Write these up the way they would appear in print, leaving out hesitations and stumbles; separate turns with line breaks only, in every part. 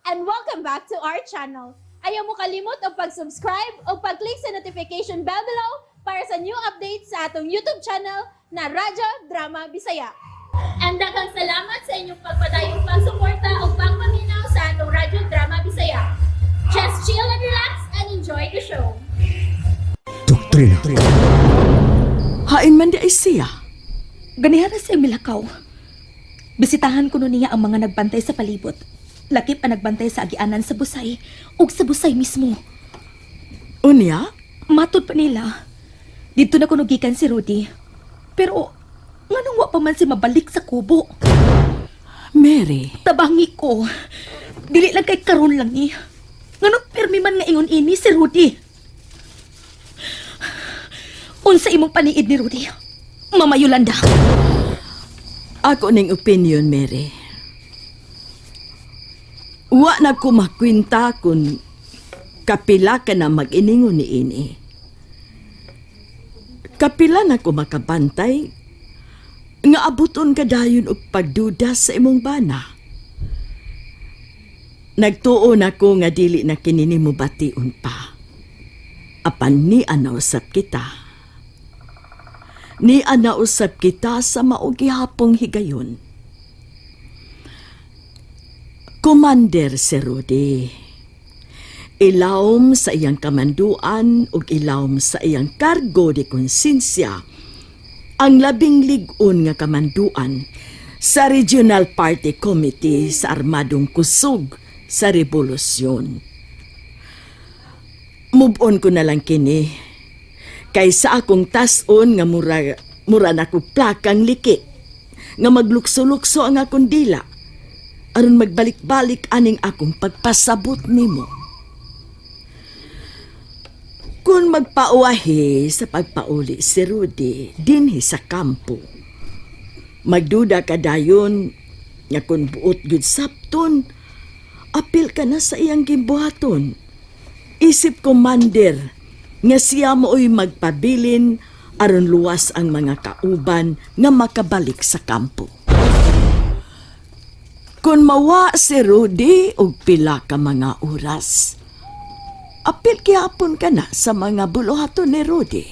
and welcome back to our channel. Ayaw mo kalimot o pag-subscribe o pag-click sa notification bell below para sa new updates sa atong YouTube channel na Radyo Drama Bisaya. And daghang salamat sa inyong pagpadayong pagsuporta o pagpaminaw sa atong Radyo Drama Bisaya. Just chill and relax and enjoy the show.
Doktrina.
Hain man di ay siya.
Ganihara sa milakaw. Bisitahan ko nun niya ang mga nagbantay sa palibot. Lakip ang nagbantay sa agianan sa busay ug sa busay mismo.
Unya?
Matod pa nila. Dito na kuno gikan si Rudy. Pero nganong wa pa man si mabalik sa kubo.
Mary,
Tabangi ko. Dili lang kay karon lang ni. Nganong permi man nga ingon ini si Rudy. Unsa imong paniid ni Rudy? Mama Yolanda.
ako ning opinion, Mary. Wa na ko makwinta kung kapila ka na mag-iningon ni ini. Kapila na ko makabantay nga abuton ka dayon og pagduda sa imong bana. Nagtuo na ko nga dili na kinini mo bation pa. Apan ni anausap kita. Ni anausap kita sa maugihapong higayon. Commander si Rudy. Ilawom sa iyang kamanduan ug ilawom sa iyang kargo de konsensya ang labing lig-on nga kamanduan sa Regional Party Committee sa Armadong Kusog sa Rebolusyon. Move on ko na lang kini kaysa akong tas-on nga mura na ko plakang likit nga maglukso-lukso ang akong dila aron magbalik-balik aning akong pagpasabot nimo. Kung magpauwahi sa pagpauli si Rudy dinhi sa kampo, magduda ka dayon nga kung buot gud sapton, apil ka na sa iyang gimbuhaton. Isip commander nga siya mooy magpabilin aron luwas ang mga kauban nga makabalik sa kampo. Kung mawa si Rudy og pila ka mga oras, apil gihapon ka na sa mga buluhaton ni Rudy.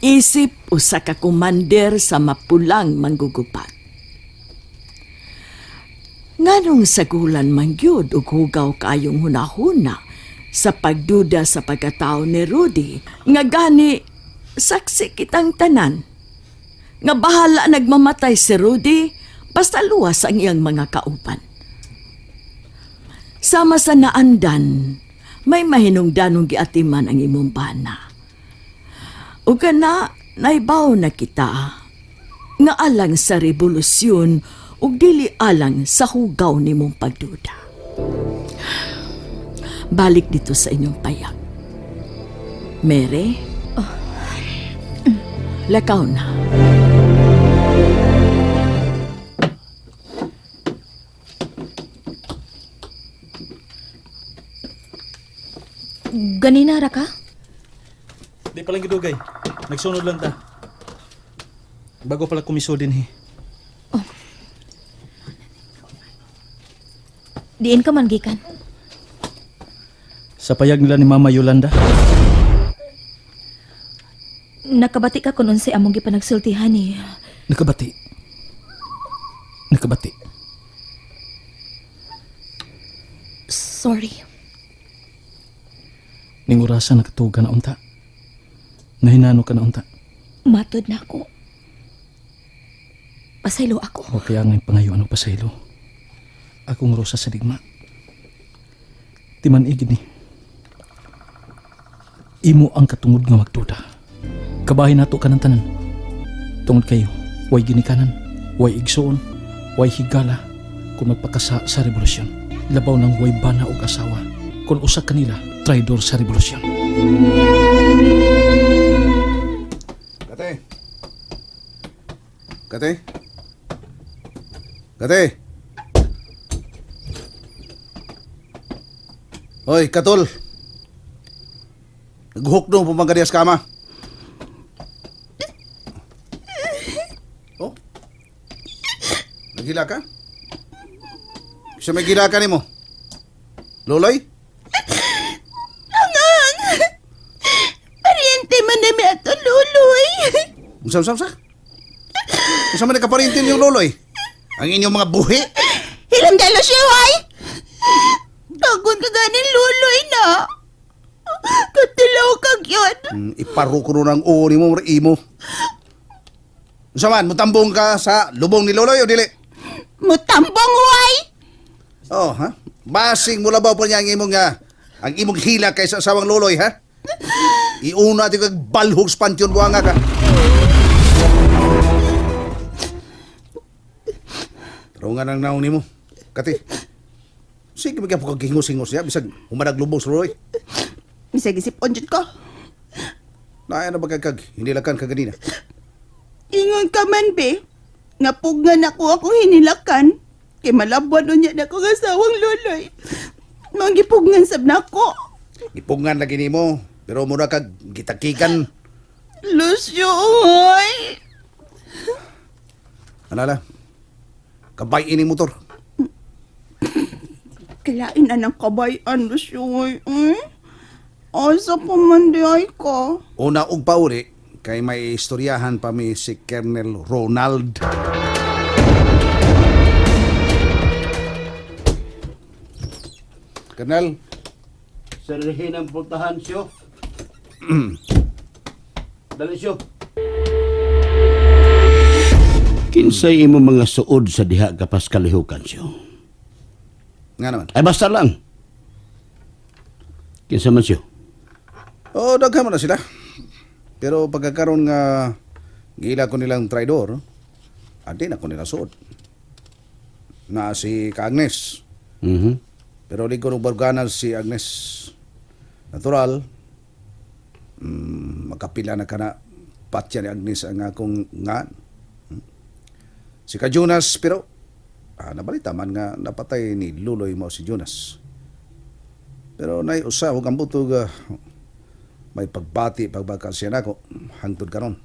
Isip usa ka commander sa mapulang manggugupat. Nganong sagulan man gyud og hugaw kayong hunahuna sa pagduda sa pagkatao ni Rudy, nga gani saksi kitang tanan. Nga bahala nagmamatay si Rudy basta luwas ang iyang mga kauban. Sama sa naandan, may mahinungdanong giatiman ang imong bana. O kana, naibaw na kita, nga alang sa rebolusyon ug dili alang sa hugaw nimong pagduda. Balik dito sa inyong payag. Mary? Lakaw na.
Ganina ra ka?
Di palang gidugay. Nagsunod lang ta. Bago pala kumiso din
Diin ka man gikan.
Sa payag nila ni Mama Yolanda.
Nakabati ka kun unsay among gipanagsultihan ni.
Nakabati. Nakabati.
Sorry.
Ning orasan nakatuga na unta. Nahinano ka na unta.
Matod na ako. Pasaylo ako.
O kaya ngayong pangayuan o pasaylo. Akong rosa sa digma. Timan igid ni. Imo ang katungod nga magduda. Kabahin nato ka ng tanan. Tungod kayo, way ginikanan, way igsoon, way higala, kung magpakasa sa rebolusyon. Labaw ng way bana o asawa. Kung usa kanila, traidor sa rebolusyon.
Kate! Kate! Kate! Hoy, Katol! Naghukdong pumangkadias kama. Oh? Naghila ka? Sa may gila ka ni mo? Luloy?
Pariente man na may ato, Luloy.
Unsa? Unsa man nakaparintin yung Luloy? Ang inyong mga buhi?
Ilang dalo siya, ay? Tagod ka ganin, Luloy na. Katilaw kag yun.
Iparo ko nun ang uo ni mo, imo. Unsa man, mutambong ka sa lubong ni Luloy o dili?
Mutambong, way.
Oh, ha? Basing mo labaw pa niya ang imong hila kaysa asawang Luloy, ha? Iuna ti kag balhog sa pantyon buanga ka. Pero nga nang naon nimo. Kati. Sige magyan po kag hingos-hingos niya bisag humanag lubong sa Luloy.
Bisag isipon dyan ko.
Naaya na ba kag hinilakan ka ganina?
Ingon ka man, be. Napugan ako akong hinilakan. Kay malabuan nun niya na akong asawang Luloy. Mangipugngan sab na ako.
Ipungan lagi nimo. Pero mura kag gitakikan.
Lucio, oy.
Anala? Kabay ini motor.
Kailain na ng kabayan, Lucio, oy. Asa pa man di ay ka.
Una og pauri kay may istoryahan pa mi si Colonel Ronald. Colonel,
Sarihin ang puntahan siyo. Dali siyo. Kinsay imo mga suod sa diha kapas kalihukan siyo.
nga naman.
Ay basta lang. Kinsa man siyo.
Oh, daghan mo na sila. Pero pagkakaroon nga gila ko nilang traidor, adi na ko nila suod. Na si ka Agnes.
Mhm.
Pero di ko nung barganan si Agnes. Natural, makapila na ka na patya ni Agnes ang akong ngan. Si ka Jonas, pero nabalita man nga napatay ni Luloy mo si Jonas. Pero nay usa huwag ang butog may pagbakal siya nako hangtod karon.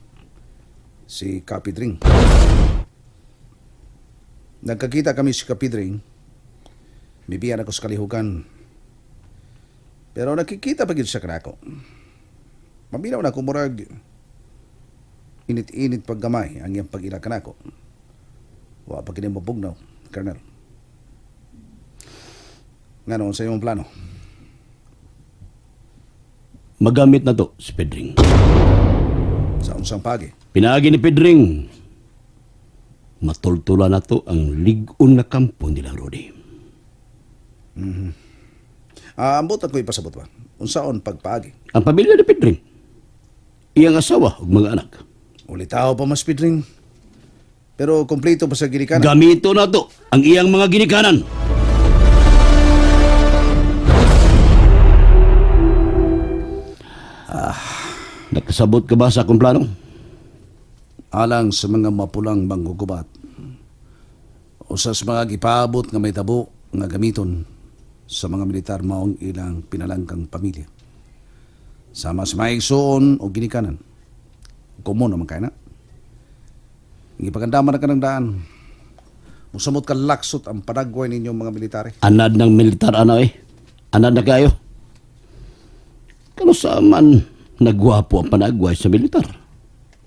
Si Kapidring. Nagkakita kami si Kapidring. Mibiyan ako sa kalihukan. Pero nakikita pa gid siya kanako. Maminaw na ko murag init-init paggamay ang iyang pag-ila kanako. Wa pa kini mabugnaw, Colonel. Ngano sa iyong plano?
Magamit na to si Pedring.
Sa unsang pagi?
Pinaagi ni Pedring. Matultula na to ang ligon na kampo nila Rudy.
Ambot ako ipasabot ba? Unsaon pagpaagi?
Ang pamilya ni Pedring. Iyang asawa ug mga anak.
Ulitaw pa mas Pedring. Pero kompleto pa sa ginikanan.
Gamito na to ang iyang mga ginikanan. Nakasabot ka ba sa akong plano?
Alang sa mga mapulang manggugubat. O sa mga gipaabot nga may tabo nga gamiton sa mga militar maong ilang pinalangkang pamilya. Sama sa mga igsoon o ginikanan. Kumo naman kaya na. Ipagandama na ka ng daan. Musamot ka laksot ang panagway ninyong mga military.
Anad ng militar ano eh. Anad na kayo. Kano saan nagwapo ang panagway sa militar?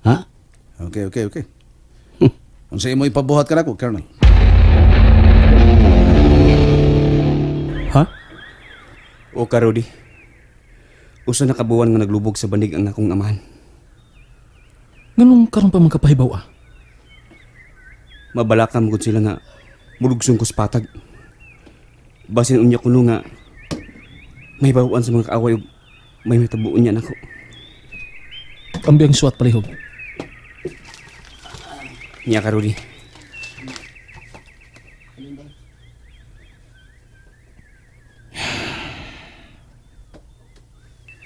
Ha?
Okay. Kung sa imo ipabuhat ka na ko, Colonel.
Ha? O ka, Rudy. Usa na kabuwan nga naglubog sa banig ang akong amahan.
Ganun karon pa magkapahibaw ah.
Mabalakam gud sila nga mulugsong ko sa patag. Basin unya kuno nga may bawaan sa mga kaaway ug may matabuon niya nako.
Ambiyang suwat palihog.
Nya ka, Rudy.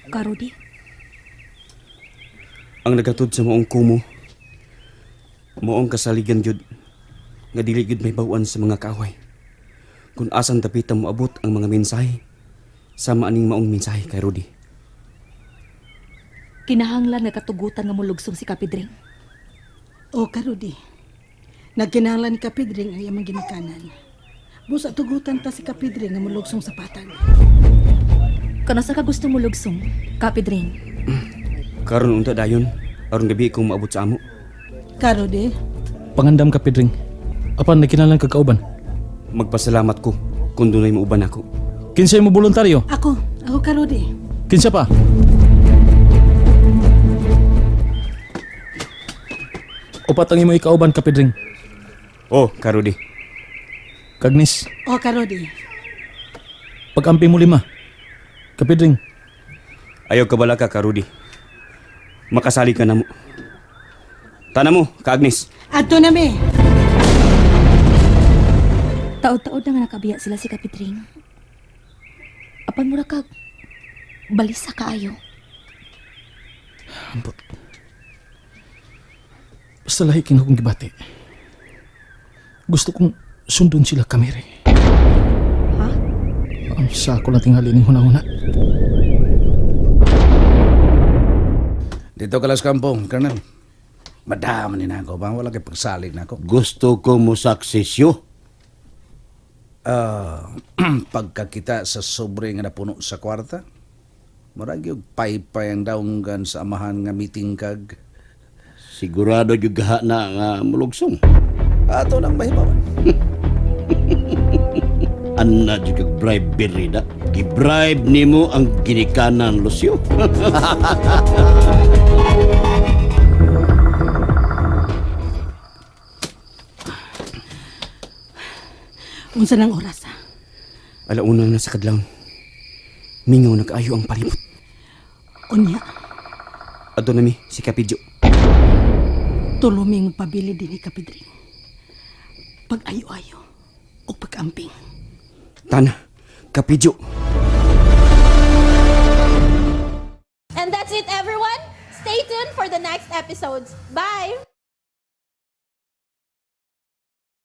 Karudi,
Ang nagatod sa moong kumo, moong kasaligan jud nga dili gud may bawaan sa mga kaaway. Kung asan dapitan mo abot ang mga mensahe, sama aning maong mensahe kay Rudy.
kinahanglan nagkatugutan nga mulugsong si Kapidring.
O Karudi, nagkinahanglan ni Kapidring ang iyang ginikanan. Busa tugutan ta si Kapidre nga mulugsong sa patag.
Kano sa ka gusto mo lugsong, Kapidring?
Karon unta dayon, aron gabi kung maabot sa amo.
Karo de,
Pangandam ka, Pedring. Apan nakinalan ka kauban.
Magpasalamat ko kung dunay mauban ako.
Kinsay mo voluntaryo?
ako karo de.
Kinsa pa? Upat ang imo ikauban, ka, Pedring.
Oh, Karudi.
Kagnis,
O karo de.
pag-ampi mo 5. Ka, Pedring.
Ayaw ka bala ka, Karudi. Makasali ka na mo. Tana mo, Kaagnis.
Adto na me.
Taod-taod na nga nakabiya sila si Kapidring. Apan mura kag balisa kaayo.
Ambot. Basta lahi king akong gibati. Gusto kong sundon sila kamere.
Ha?
Ang sako lang tingali ning hunahuna.
Dito kalas kampong, Colonel. Madama ni na ako. Bang wala kay pagsalig na ako.
Gusto ko mo saksesyo.
Pagkakita sa sobre nga napuno sa kwarta, murag yung paypay ang daunggan sa amahan nga meeting kag.
Sigurado yung gaha na nga mulugsong.
Ato nang mahibawan.
Anna yung kag-bribe birida. Gibribe nimo ang ginikanan, Lucio.
Unsa nang oras ha?
Alauna na sa kadlaw. Mingaw na kaayo ang palibot.
Unya,
Adto na mi, si Kapidyo.
tuluming pabili din ni Kapidre. Pag-ayo-ayo o pag-amping.
Tana, Kapidyo.
And that's it, everyone. Stay tuned for the next episodes. Bye!